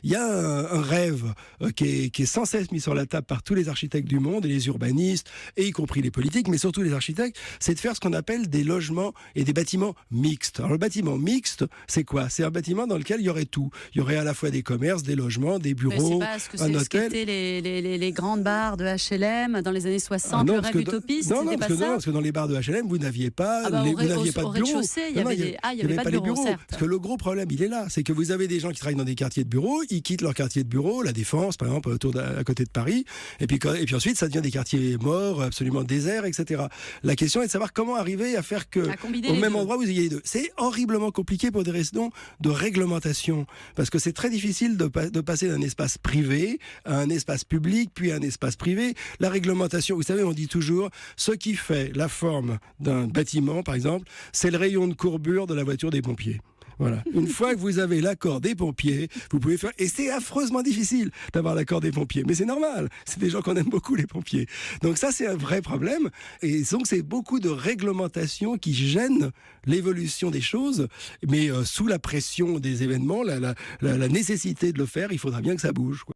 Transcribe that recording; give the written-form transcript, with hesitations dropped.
Il y a un rêve qui est sans cesse mis sur la table par tous les architectes du monde et les urbanistes, et y compris les politiques, mais surtout les architectes, c'est de faire ce qu'on appelle des logements et des bâtiments mixtes. Alors le bâtiment mixte, c'est quoi? C'est un bâtiment dans lequel il y aurait tout. Il y aurait à la fois des commerces, des logements, des bureaux, un hôtel. C'était les grandes barres de HLM dans les années 60, le rêve utopiste, c'était pas ça? Non, parce que dans les barres de HLM, vous n'aviez pas, au de bureaux. rez-de-chaussée, il y avait pas de bureaux, certes. Parce que le gros problème, il est là. C'est que vous avez des gens qui travaillent dans des quartiers de bureaux, ils quittent leur quartier de bureau, la Défense, par exemple, à côté de Paris, et puis ensuite, ça devient des quartiers morts, absolument déserts, etc. La question est de savoir comment arriver à faire que, au même endroit, vous ayez les deux. C'est horriblement compliqué pour des raisons de réglementation, parce que c'est très difficile de passer d'un espace privé à un espace public, puis à un espace privé. La réglementation, vous savez, on dit toujours, ce qui fait la forme d'un bâtiment, par exemple, c'est le rayon de courbure de la voiture des pompiers. Voilà. Une fois que vous avez l'accord des pompiers, vous pouvez faire... Et c'est affreusement difficile d'avoir l'accord des pompiers. Mais c'est normal. C'est des gens qu'on aime beaucoup, les pompiers. Donc ça, c'est un vrai problème. Et donc, c'est beaucoup de réglementations qui gênent l'évolution des choses. Mais sous la pression des événements, la nécessité de le faire, il faudra bien que ça bouge, quoi.